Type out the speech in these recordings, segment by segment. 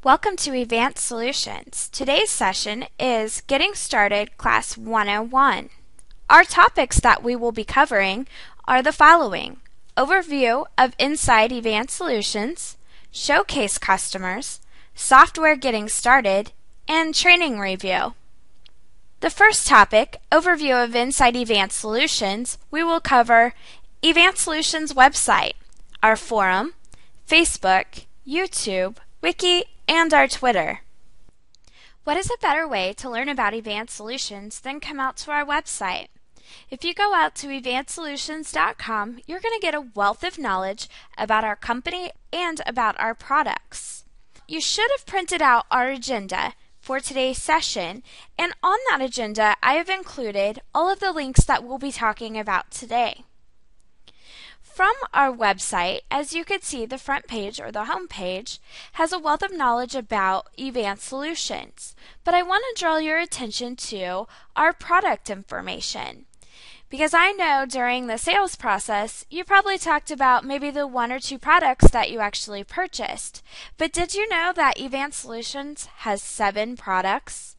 Welcome to Evanced Solutions. Today's session is Getting Started Class 101. Our topics that we will be covering are the following: overview of inside Evanced Solutions, showcase customers, software getting started, and training review. The first topic, overview of inside Evanced Solutions, we will cover Evanced Solutions website, our forum, Facebook, YouTube, Wiki, and our Twitter. What is a better way to learn about Evanced Solutions than come out to our website? If you go out to evancedsolutions.com, you're going to get a wealth of knowledge about our company and about our products. You should have printed out our agenda for today's session, and on that agenda I have included all of the links that we'll be talking about today. From our website, as you can see, the front page or the home page has a wealth of knowledge about Evanced Solutions, but I want to draw your attention to our product information. Because I know during the sales process, you probably talked about maybe the one or two products that you actually purchased. But did you know that Evanced Solutions has 7 products?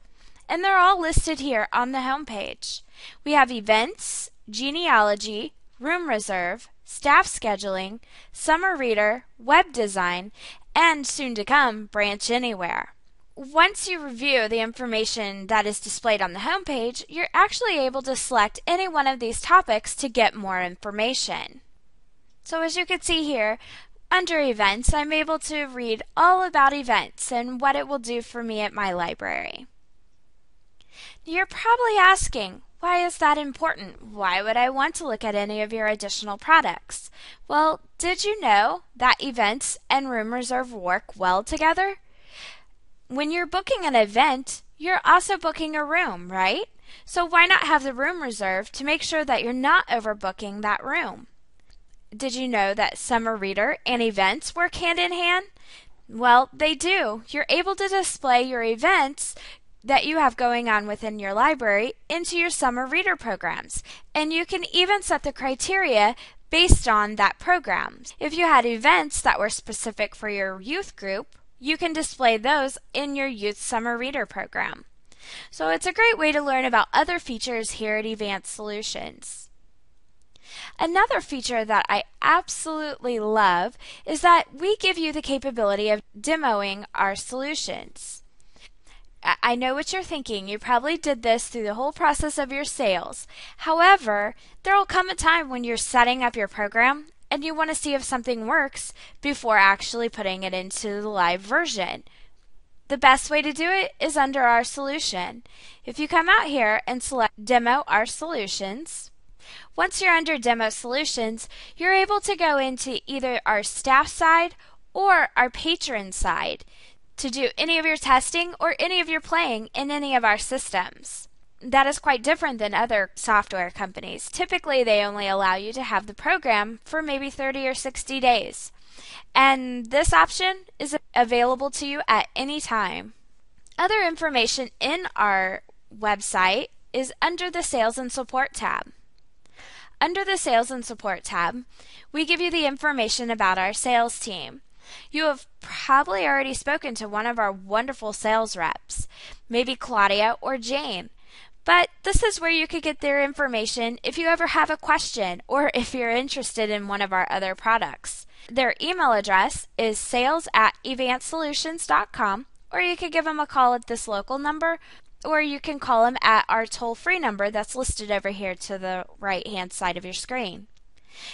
And they're all listed here on the home page. We have Events, Genealogy, Room Reserve, Staff Scheduling, Summer Reader, Web Design, and soon to come, Branch Anywhere. Once you review the information that is displayed on the home page, you're actually able to select any one of these topics to get more information. So as you can see here, under Events, I'm able to read all about events and what it will do for me at my library. You're probably asking, why is that important? Why would I want to look at any of your additional products? Well, did you know that Events and Room Reserve work well together? When you're booking an event, you're also booking a room, right? So why not have the room reserved to make sure that you're not overbooking that room? Did you know that Summer Reader and Events work hand in hand? Well, they do. You're able to display your events that you have going on within your library into your Summer Reader programs. And you can even set the criteria based on that program. If you had events that were specific for your youth group, you can display those in your Youth Summer Reader program. So it's a great way to learn about other features here at Evanced Solutions. Another feature that I absolutely love is that we give you the capability of demoing our solutions. I know what you're thinking. You probably did this through the whole process of your sales. However, there will come a time when you're setting up your program and you want to see if something works before actually putting it into the live version. The best way to do it is under our solution. If you come out here and select Demo Our Solutions, once you're under Demo Solutions, you're able to go into either our staff side or our patron side to do any of your testing or any of your playing in any of our systems. That is quite different than other software companies. Typically, they only allow you to have the program for maybe 30 or 60 days. And this option is available to you at any time. Other information in our website is under the Sales and Support tab. Under the Sales and Support tab, we give you the information about our sales team. You have probably already spoken to one of our wonderful sales reps, maybe Claudia or Jane. But this is where you could get their information if you ever have a question or if you're interested in one of our other products. Their email address is sales@evancedsolutions.com, or you could give them a call at this local number, or you can call them at our toll-free number that's listed over here to the right-hand side of your screen.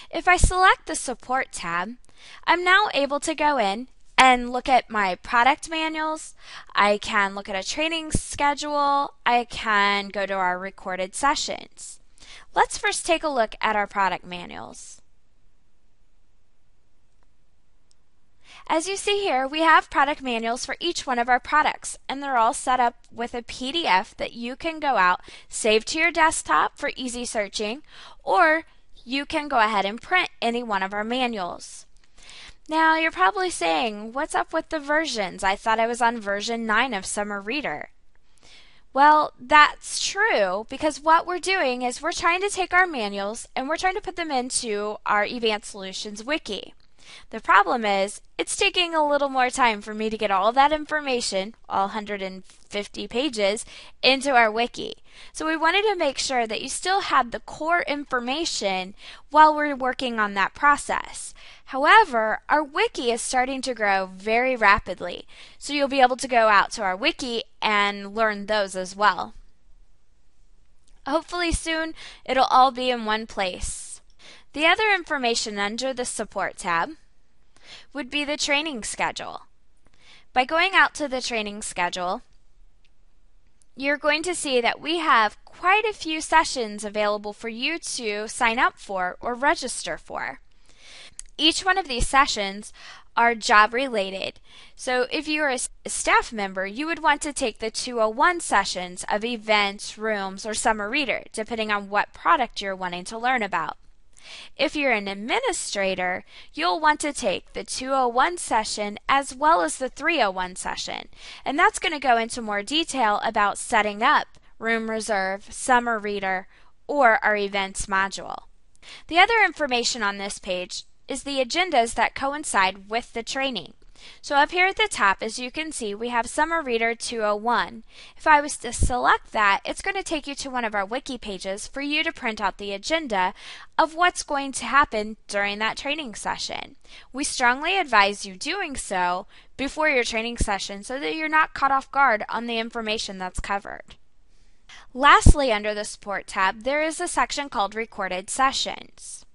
If I select the Support tab, I'm now able to go in and look at my product manuals. I can look at a training schedule. I can go to our recorded sessions. Let's first take a look at our product manuals. As you see here, we have product manuals for each one of our products, and they're all set up with a PDF that you can go out, save to your desktop for easy searching, or you can go ahead and print any one of our manuals. Now, you're probably saying, what's up with the versions? I thought I was on version 9 of Summer Reader. Well, that's true, because what we're doing is we're trying to take our manuals and we're trying to put them into our Evanced Solutions wiki. The problem is, it's taking a little more time for me to get all that information, all 150 pages, into our wiki. So we wanted to make sure that you still had the core information while we're working on that process. However, our wiki is starting to grow very rapidly, so you'll be able to go out to our wiki and learn those as well. Hopefully soon, it'll all be in one place. The other information under the Support tab would be the training schedule. By going out to the training schedule, you're going to see that we have quite a few sessions available for you to sign up for or register for. Each one of these sessions are job related. So if you're a staff member, you would want to take the 201 sessions of events, rooms, or summer reader, depending on what product you're wanting to learn about. If you're an administrator, you'll want to take the 201 session as well as the 301 session. And that's going to go into more detail about setting up room reserve, summer reader, or our events module. The other information on this page is the agendas that coincide with the training. So up here at the top, as you can see, we have Summer Reader 201. If I was to select that, it's going to take you to one of our wiki pages for you to print out the agenda of what's going to happen during that training session. We strongly advise you doing so before your training session so that you're not caught off guard on the information that's covered. Lastly, under the Support tab, there is a section called Recorded Sessions.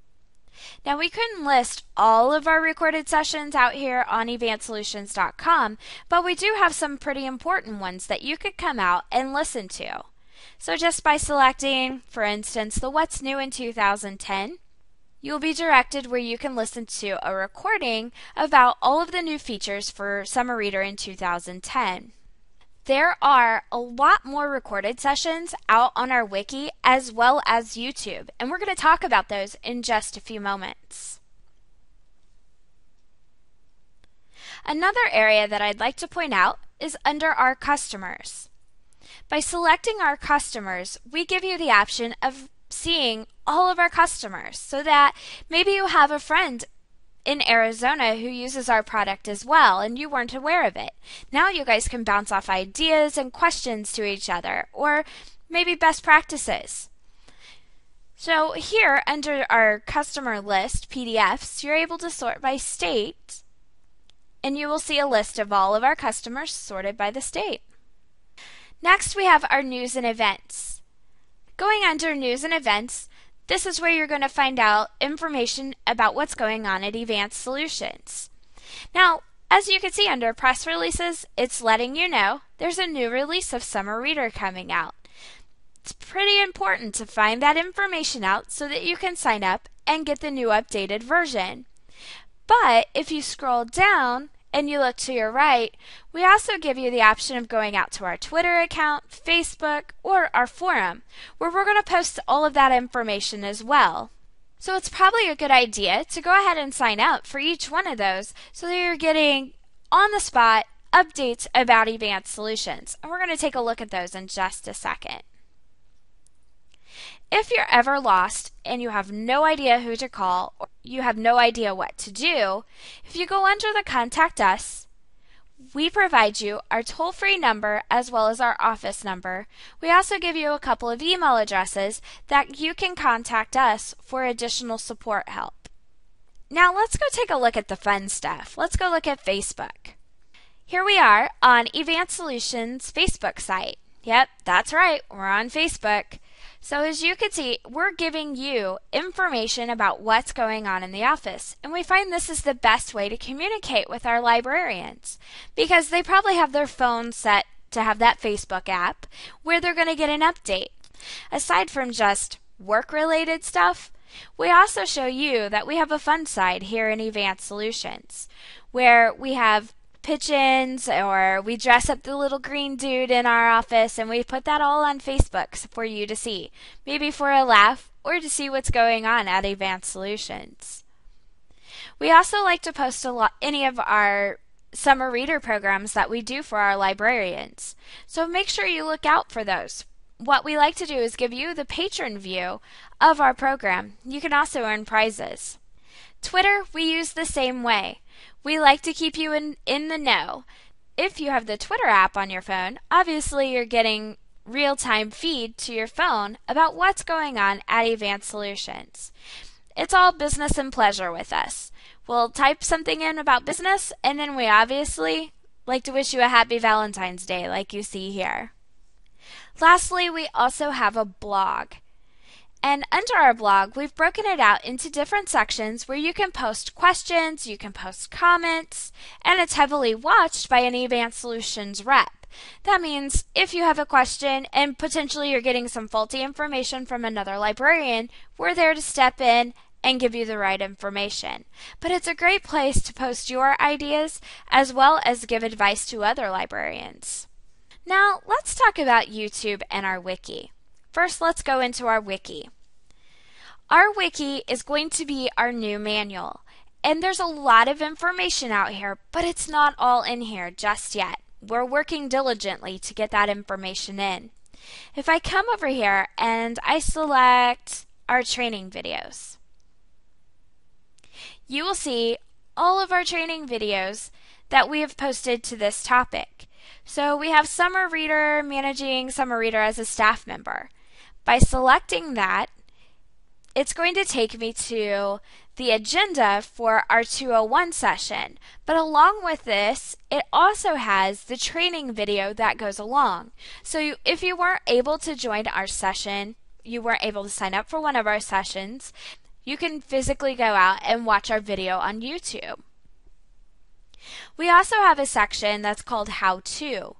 Now, we couldn't list all of our recorded sessions out here on evancedsolutions.com, but we do have some pretty important ones that you could come out and listen to. So just by selecting, for instance, the What's New in 2010, you'll be directed where you can listen to a recording about all of the new features for Summer Reader in 2010. There are a lot more recorded sessions out on our wiki as well as YouTube, and we're going to talk about those in just a few moments. Another area that I'd like to point out is under our customers. By selecting our customers, we give you the option of seeing all of our customers so that maybe you have a friend in Arizona who uses our product as well and you weren't aware of it. Now you guys can bounce off ideas and questions to each other, or maybe best practices. So here under our customer list PDFs, you're able to sort by state and you will see a list of all of our customers sorted by the state. Next we have our news and events. Going under news and events, this is where you're going to find out information about what's going on at Evanced Solutions. Now, as you can see under press releases, it's letting you know there's a new release of Summer Reader coming out. It's pretty important to find that information out so that you can sign up and get the new updated version. But if you scroll down and you look to your right, we also give you the option of going out to our Twitter account, Facebook, or our forum, where we're going to post all of that information as well. So it's probably a good idea to go ahead and sign up for each one of those so that you're getting on-the-spot updates about Evanced Solutions. And we're going to take a look at those in just a second. If you're ever lost and you have no idea who to call or you have no idea what to do, if you go under the Contact Us, we provide you our toll-free number as well as our office number. We also give you a couple of email addresses that you can contact us for additional support help. Now let's go take a look at the fun stuff. Let's go look at Facebook. Here we are on Evanced Solutions Facebook site. Yep, that's right, we're on Facebook. So as you can see, we're giving you information about what's going on in the office, and we find this is the best way to communicate with our librarians because they probably have their phone set to have that Facebook app where they're going to get an update. Aside from just work-related stuff, we also show you that we have a fun side here in Evanced Solutions where we have pitch-ins, or we dress up the little green dude in our office and we put that all on Facebook for you to see, maybe for a laugh or to see what's going on at Evanced Solutions. We also like to post any of our summer reader programs that we do for our librarians, so make sure you look out for those. What we like to do is give you the patron view of our program. You can also earn prizes. Twitter, we use the same way. We like to keep you in the know. If you have the Twitter app on your phone, obviously you're getting real-time feed to your phone about what's going on at Evanced Solutions. It's all business and pleasure with us. We'll type something in about business, and then we obviously like to wish you a happy Valentine's Day like you see here. Lastly, we also have a blog. And under our blog, we've broken it out into different sections where you can post questions, you can post comments, and it's heavily watched by an Evanced Solutions rep. That means if you have a question and potentially you're getting some faulty information from another librarian, we're there to step in and give you the right information. But it's a great place to post your ideas as well as give advice to other librarians. Now, let's talk about YouTube and our wiki. First, let's go into our wiki. Our wiki is going to be our new manual, and there's a lot of information out here, but it's not all in here just yet. We're working diligently to get that information in. If I come over here and I select our training videos, you will see all of our training videos that we have posted to this topic. So we have Summer Reader, managing Summer Reader as a staff member. By selecting that, it's going to take me to the agenda for our 201 session. But along with this, it also has the training video that goes along. So if you weren't able to join our session, you weren't able to sign up for one of our sessions, you can physically go out and watch our video on YouTube. We also have a section that's called How To.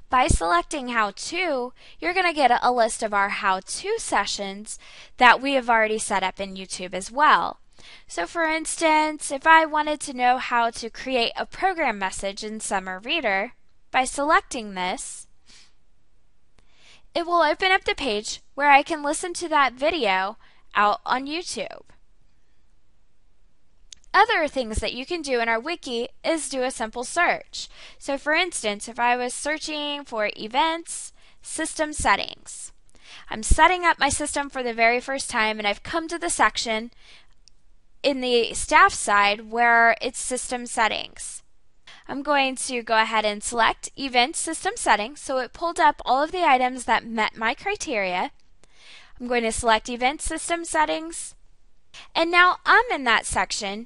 By selecting How To, you're going to get a list of our How To sessions that we have already set up in YouTube as well. So for instance, if I wanted to know how to create a program message in Summer Reader, by selecting this, it will open up the page where I can listen to that video out on YouTube. Other things that you can do in our wiki is do a simple search. So for instance, if I was searching for Events, System Settings, I'm setting up my system for the very first time and I've come to the section in the staff side where it's System Settings. I'm going to go ahead and select Event System Settings, so it pulled up all of the items that met my criteria. I'm going to select Event System Settings, and now I'm in that section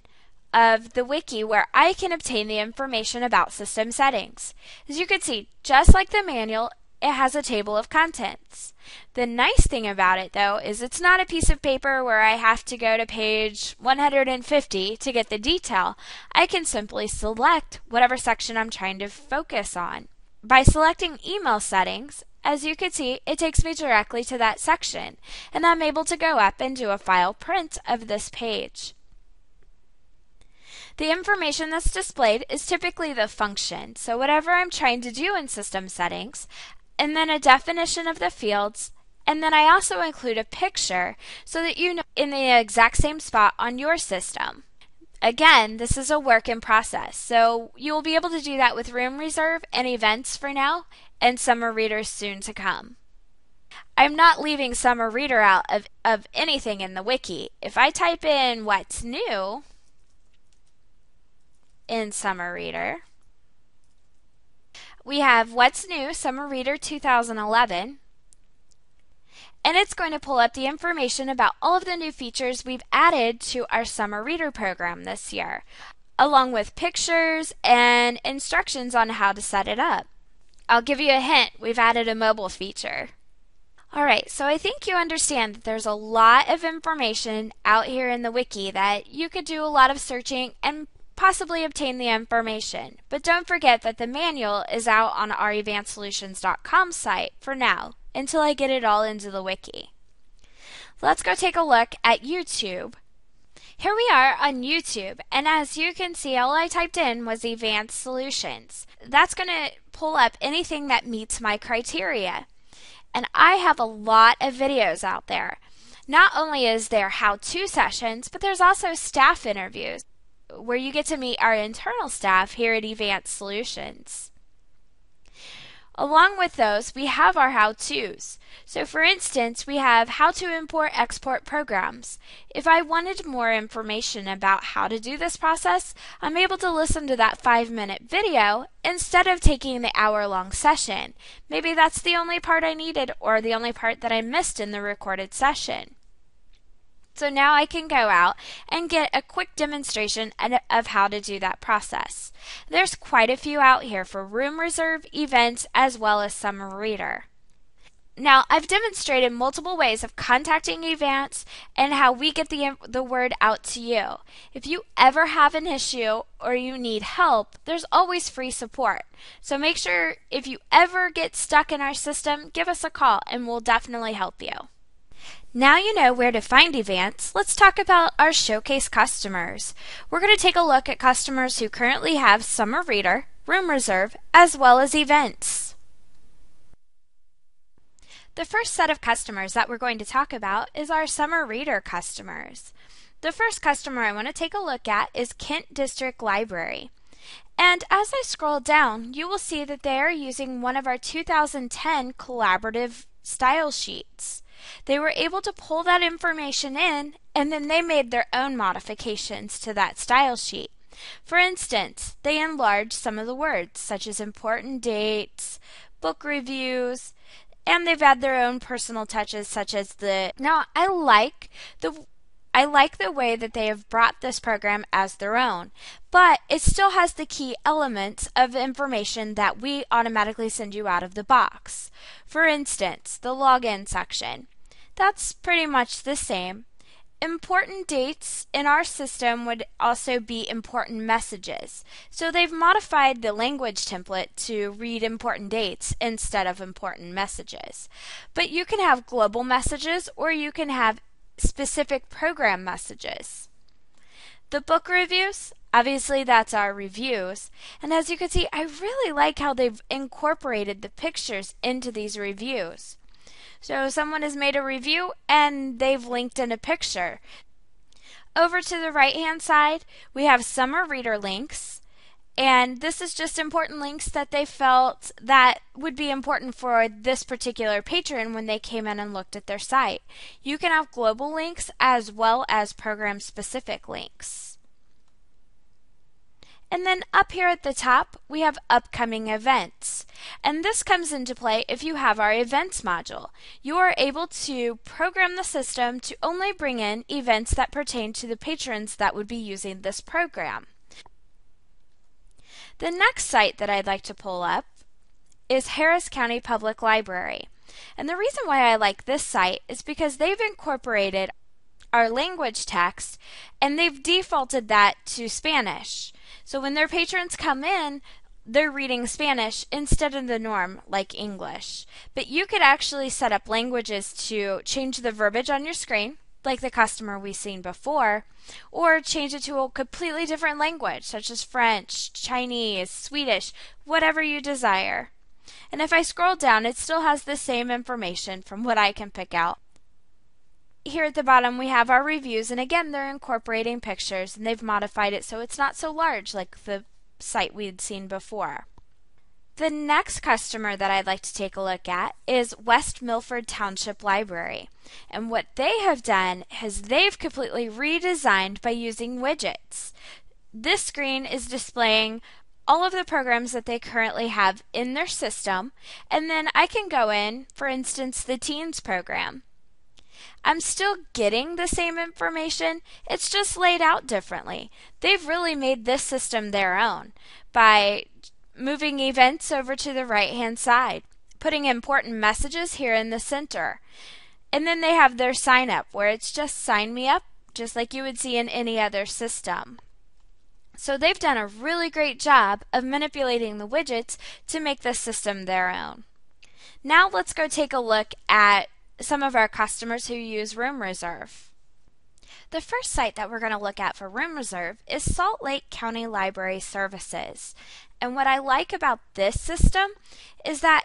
of the wiki where I can obtain the information about system settings. As you can see, just like the manual, it has a table of contents. The nice thing about it, though, is it's not a piece of paper where I have to go to page 150 to get the detail. I can simply select whatever section I'm trying to focus on. By selecting email settings, as you can see, it takes me directly to that section, and I'm able to go up and do a file print of this page. The information that's displayed is typically the function, so whatever I'm trying to do in system settings, and then a definition of the fields, and then I also include a picture so that you know in the exact same spot on your system. Again, this is a work in process, so you will be able to do that with Room Reserve and Events for now, and Summer Reader soon to come. I'm not leaving Summer Reader out of anything in the wiki. If I type in what's new in Summer Reader, we have What's New, Summer Reader 2011, and it's going to pull up the information about all of the new features we've added to our Summer Reader program this year, along with pictures and instructions on how to set it up. I'll give you a hint, we've added a mobile feature. Alright, so I think you understand that there's a lot of information out here in the wiki that you could do a lot of searching and possibly obtain the information. But don't forget that the manual is out on our evancedsolutions.com site for now, until I get it all into the wiki. Let's go take a look at YouTube. Here we are on YouTube, and as you can see, all I typed in was Evanced Solutions. That's going to pull up anything that meets my criteria. And I have a lot of videos out there. Not only is there how-to sessions, but there's also staff interviews where you get to meet our internal staff here at Evanced Solutions. Along with those, we have our how-tos. So for instance, we have how to import-export programs. If I wanted more information about how to do this process, I'm able to listen to that 5-minute video instead of taking the hour-long session. Maybe that's the only part I needed or the only part that I missed in the recorded session. So now I can go out and get a quick demonstration of how to do that process. There's quite a few out here for Room Reserve, Evanced, as well as Summer Reader. Now, I've demonstrated multiple ways of contacting Evanced and how we get the word out to you. If you ever have an issue or you need help, there's always free support. So make sure if you ever get stuck in our system, give us a call and we'll definitely help you. Now you know where to find Evanced, let's talk about our showcase customers. We're going to take a look at customers who currently have Summer Reader, Room Reserve, as well as Evanced. The first set of customers that we're going to talk about is our Summer Reader customers. The first customer I want to take a look at is Kent District Library. And as I scroll down, you will see that they are using one of our 2010 collaborative style sheets. They were able to pull that information in, and then they made their own modifications to that style sheet. For instance, they enlarged some of the words, such as important dates, book reviews, and they've added their own personal touches, such as Now, I like the way that they have brought this program as their own, but it still has the key elements of information that we automatically send you out of the box. For instance, the login section. That's pretty much the same. Important dates in our system would also be important messages. So they've modified the language template to read important dates instead of important messages. But you can have global messages or you can have specific program messages. The book reviews, obviously that's our reviews, and as you can see, I really like how they've incorporated the pictures into these reviews. So someone has made a review and they've linked in a picture. Over to the right hand side, we have Summer Reader links, and this is just important links that they felt that would be important for this particular patron when they came in and looked at their site. You can have global links as well as program-specific links. And then up here at the top, we have upcoming events. And this comes into play if you have our events module. You are able to program the system to only bring in events that pertain to the patrons that would be using this program. The next site that I'd like to pull up is Harris County Public Library. And the reason why I like this site is because they've incorporated our language text and they've defaulted that to Spanish. So when their patrons come in, they're reading Spanish instead of the norm like English. But you could actually set up languages to change the verbiage on your screen, like the customer we've seen before, or change it to a completely different language, such as French, Chinese, Swedish, whatever you desire. And if I scroll down, it still has the same information from what I can pick out. Here at the bottom we have our reviews, and again they're incorporating pictures and they've modified it so it's not so large like the site we had seen before. The next customer that I'd like to take a look at is West Milford Township Library. And what they have done is they've completely redesigned by using widgets. This screen is displaying all of the programs that they currently have in their system, and then I can go in, for instance, the Teens program. I'm still getting the same information, it's just laid out differently. They've really made this system their own by moving events over to the right hand side, putting important messages here in the center. And then they have their sign up where it's just sign me up, just like you would see in any other system. So they've done a really great job of manipulating the widgets to make this system their own. Now let's go take a look at some of our customers who use Room Reserve. The first site that we're going to look at for Room Reserve is Salt Lake County Library Services. And what I like about this system is that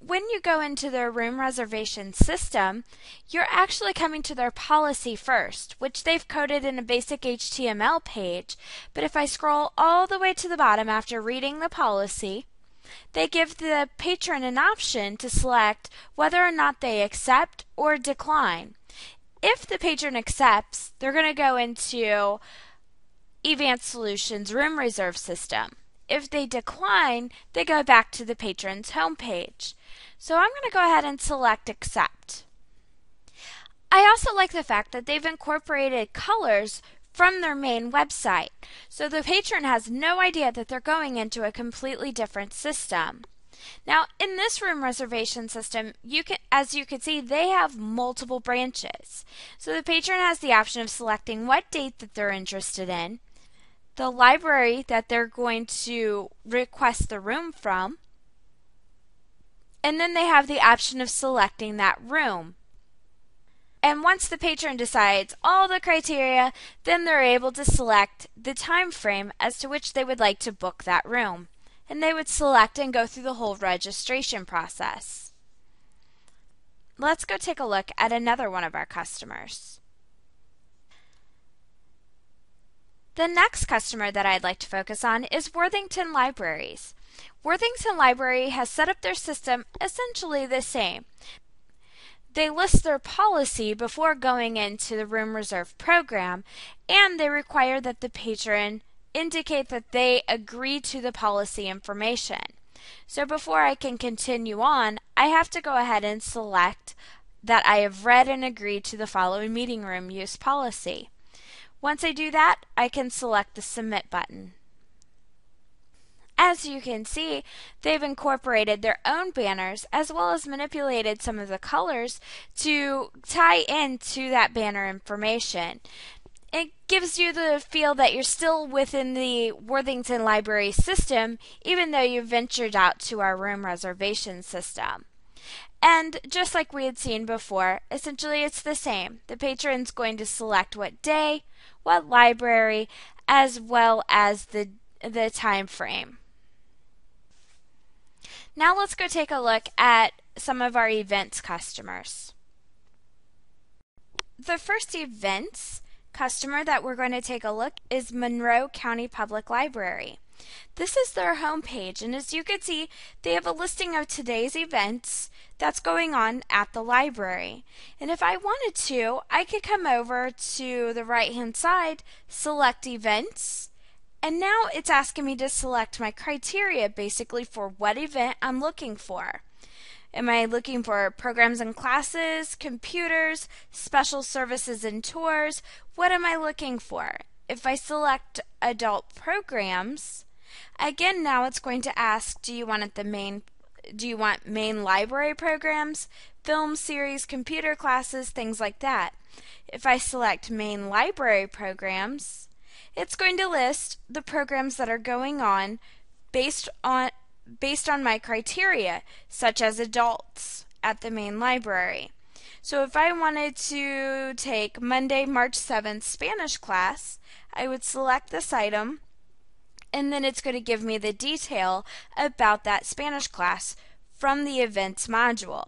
when you go into their room reservation system, you're actually coming to their policy first, which they've coded in a basic HTML page. But if I scroll all the way to the bottom after reading the policy, they give the patron an option to select whether or not they accept or decline. If the patron accepts, they're going to go into Evanced Solutions Room Reserve System. If they decline, they go back to the patron's homepage. So I'm going to go ahead and select Accept. I also like the fact that they've incorporated colors from their main website, so the patron has no idea that they're going into a completely different system. Now, in this room reservation system, as you can see, they have multiple branches. So the patron has the option of selecting what date that they're interested in, the library that they're going to request the room from, and then they have the option of selecting that room. And once the patron decides all the criteria, then they're able to select the time frame as to which they would like to book that room. And they would select and go through the whole registration process. Let's go take a look at another one of our customers. The next customer that I'd like to focus on is Worthington Libraries. Worthington Library has set up their system essentially the same. They list their policy before going into the room reserve program, and they require that the patron indicate that they agree to the policy information. So before I can continue on, I have to go ahead and select that I have read and agreed to the following meeting room use policy. Once I do that, I can select the Submit button. As you can see, they've incorporated their own banners as well as manipulated some of the colors to tie into that banner information. It gives you the feel that you're still within the Worthington Library system, even though you've ventured out to our room reservation system. And just like we had seen before, essentially it's the same. The patron's going to select what day, what library, as well as the time frame. Now let's go take a look at some of our events customers. The first events customer that we're going to take a look is Monroe County Public Library. This is their homepage, and as you can see, they have a listing of today's events that's going on at the library. And if I wanted to, I could come over to the right-hand side, select events, and now it's asking me to select my criteria basically for what event I'm looking for. Am I looking for programs and classes, computers, special services and tours? What am I looking for? If I select adult programs, again now it's going to ask, do you want main library programs, film series, computer classes, things like that. If I select main library programs, it's going to list the programs that are going on based on my criteria, such as adults at the main library. So if I wanted to take Monday, March 7th Spanish class, I would select this item, and then it's going to give me the detail about that Spanish class from the events module.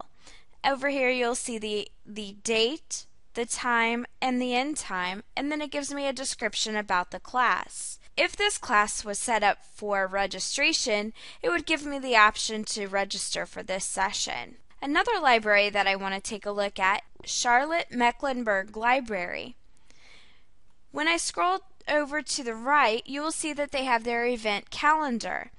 Over here you'll see the date, the time, and the end time, and then it gives me a description about the class. If this class was set up for registration, it would give me the option to register for this session. Another library that I want to take a look at, Charlotte Mecklenburg Library. When I scroll over to the right, you will see that they have their event calendar.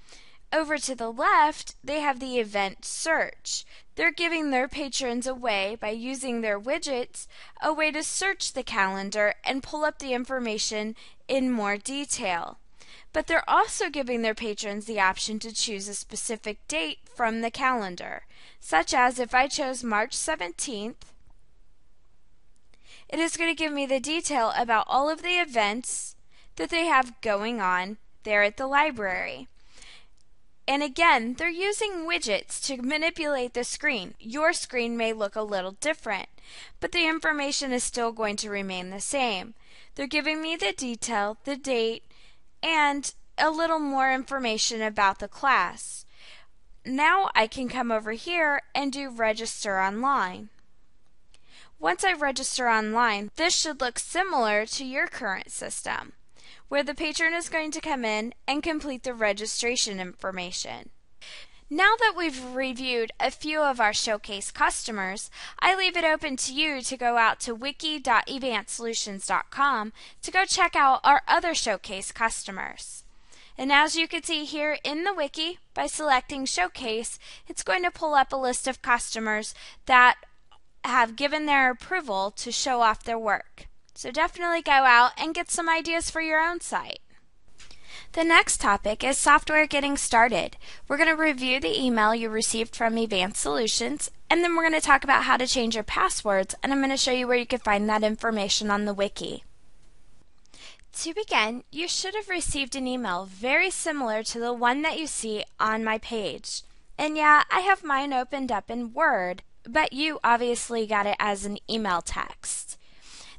Over to the left, they have the event search. They're giving their patrons a way, by using their widgets, a way to search the calendar and pull up the information in more detail. But they're also giving their patrons the option to choose a specific date from the calendar, such as if I chose March 17th, it is going to give me the detail about all of the events that they have going on there at the library. And again, they're using widgets to manipulate the screen. Your screen may look a little different, but the information is still going to remain the same. They're giving me the detail, the date, and a little more information about the class. Now I can come over here and do register online. Once I register online, this should look similar to your current system, where the patron is going to come in and complete the registration information. Now that we've reviewed a few of our showcase customers, I leave it open to you to go out to wiki.evancedsolutions.com to go check out our other showcase customers. And as you can see here in the wiki, by selecting Showcase, it's going to pull up a list of customers that have given their approval to show off their work. So definitely go out and get some ideas for your own site. The next topic is software getting started. We're going to review the email you received from Evanced Solutions, and then we're going to talk about how to change your passwords, and I'm going to show you where you can find that information on the wiki. To begin, you should have received an email very similar to the one that you see on my page. And yeah, I have mine opened up in Word, but you obviously got it as an email text.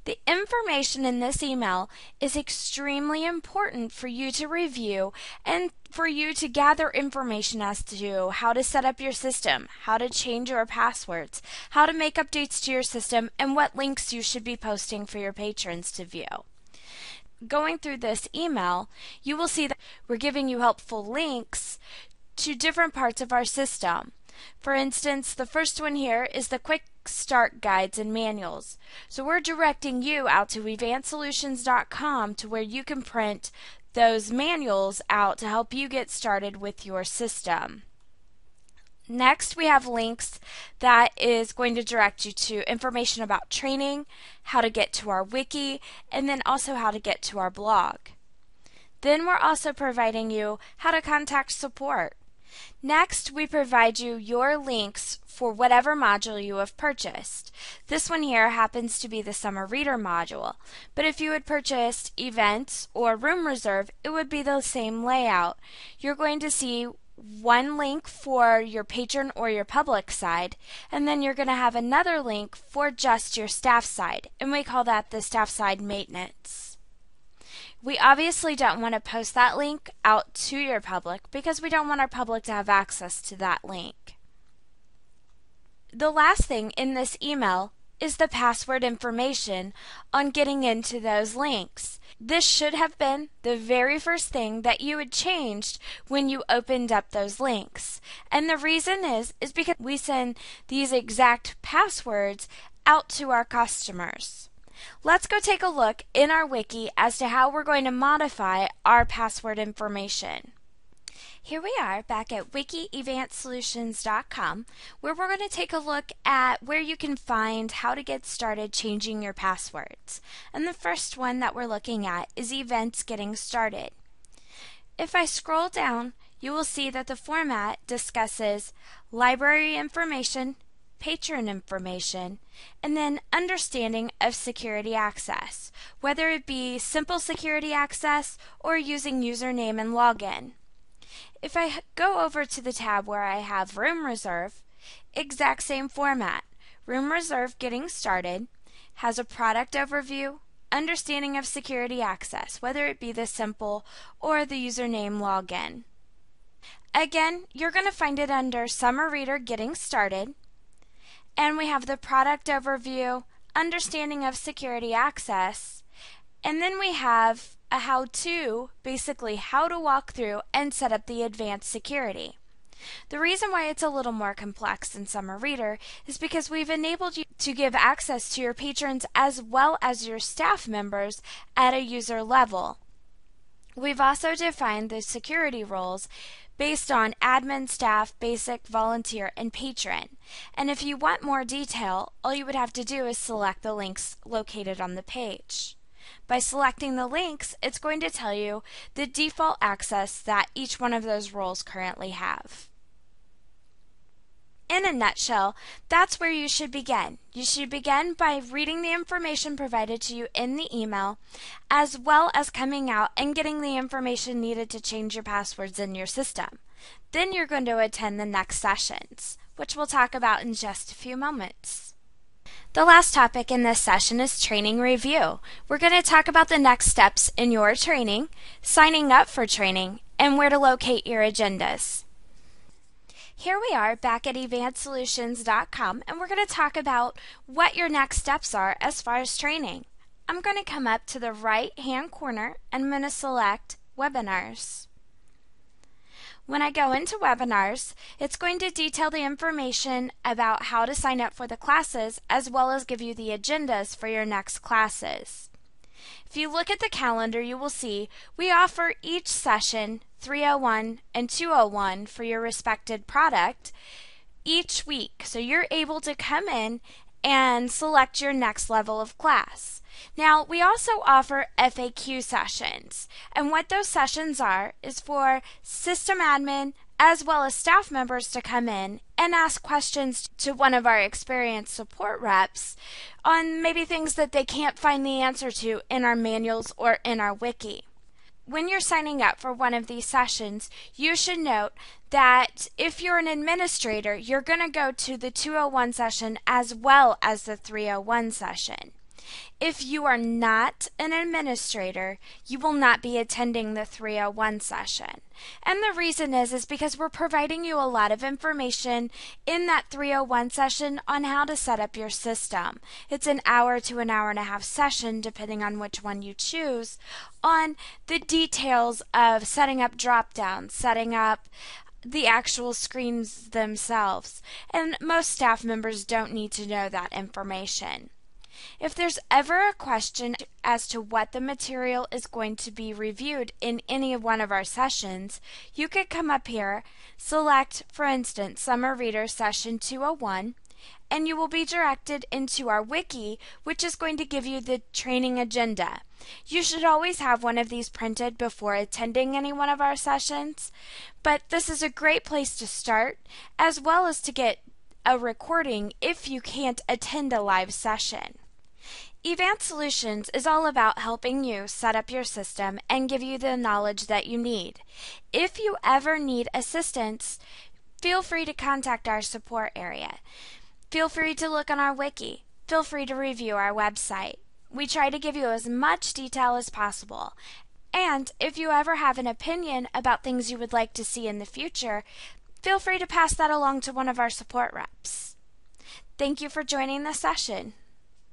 The information in this email is extremely important for you to review and for you to gather information as to how to set up your system, how to change your passwords, how to make updates to your system, and what links you should be posting for your patrons to view. Going through this email, you will see that we're giving you helpful links to different parts of our system. For instance, the first one here is the Quick Start Guides and Manuals. So we're directing you out to evancedsolutions.com to where you can print those manuals out to help you get started with your system. Next, we have links that is going to direct you to information about training, how to get to our wiki, and then also how to get to our blog. Then we're also providing you how to contact support. Next, we provide you your links for whatever module you have purchased. This one here happens to be the Summer Reader module, but if you had purchased Events or Room Reserve, it would be the same layout. You're going to see one link for your patron or your public side, and then you're going to have another link for just your staff side, and we call that the staff side maintenance. We obviously don't want to post that link out to your public because we don't want our public to have access to that link. The last thing in this email is the password information on getting into those links. This should have been the very first thing that you had changed when you opened up those links. And the reason is because we send these exact passwords out to our customers. Let's go take a look in our wiki as to how we're going to modify our password information. Here we are back at wiki.evancedsolutions.com, where we're going to take a look at where you can find how to get started changing your passwords. And the first one that we're looking at is Events Getting Started. If I scroll down, you will see that the format discusses library information, patron information, and then understanding of security access, whether it be simple security access or using username and login. If I go over to the tab where I have Room Reserve, exact same format. Room Reserve Getting Started has a product overview, understanding of security access, whether it be the simple or the username login. Again, you're going to find it under Summer Reader Getting Started, and we have the product overview, understanding of security access, and then we have a how-to, basically how to walk through and set up the advanced security. The reason why it's a little more complex in Summer Reader is because we've enabled you to give access to your patrons as well as your staff members at a user level. We've also defined the security roles based on admin, staff, basic, volunteer, and patron. And if you want more detail, all you would have to do is select the links located on the page. By selecting the links, it's going to tell you the default access that each one of those roles currently have. In a nutshell, that's where you should begin. You should begin by reading the information provided to you in the email, as well as coming out and getting the information needed to change your passwords in your system. Then you're going to attend the next sessions, which we'll talk about in just a few moments. The last topic in this session is training review. We're going to talk about the next steps in your training, signing up for training, and where to locate your agendas. Here we are back at evancedsolutions.com, and we're going to talk about what your next steps are as far as training. I'm going to come up to the right hand corner and I'm going to select Webinars. When I go into webinars, it's going to detail the information about how to sign up for the classes as well as give you the agendas for your next classes. If you look at the calendar, you will see we offer each session 301 and 201 for your respected product each week. So you're able to come in and select your next level of class. Now, we also offer FAQ sessions, and what those sessions are is for system admin as well as staff members to come in and ask questions to one of our experienced support reps on maybe things that they can't find the answer to in our manuals or in our wiki. When you're signing up for one of these sessions, you should note that if you're an administrator, you're going to go to the 201 session as well as the 301 session. If you are not an administrator, you will not be attending the 301 session. And the reason is because we're providing you a lot of information in that 301 session on how to set up your system. It's an hour to an hour and a half session, depending on which one you choose, on the details of setting up drop-downs, setting up the actual screens themselves. And most staff members don't need to know that information. If there's ever a question as to what the material is going to be reviewed in any of one of our sessions, you could come up here, select, for instance, Summer Reader Session 201, and you will be directed into our wiki, which is going to give you the training agenda. You should always have one of these printed before attending any one of our sessions, but this is a great place to start, as well as to get a recording if you can't attend a live session. Evanced Solutions is all about helping you set up your system and give you the knowledge that you need. If you ever need assistance, feel free to contact our support area. Feel free to look on our wiki. Feel free to review our website. We try to give you as much detail as possible. And if you ever have an opinion about things you would like to see in the future, feel free to pass that along to one of our support reps. Thank you for joining the session.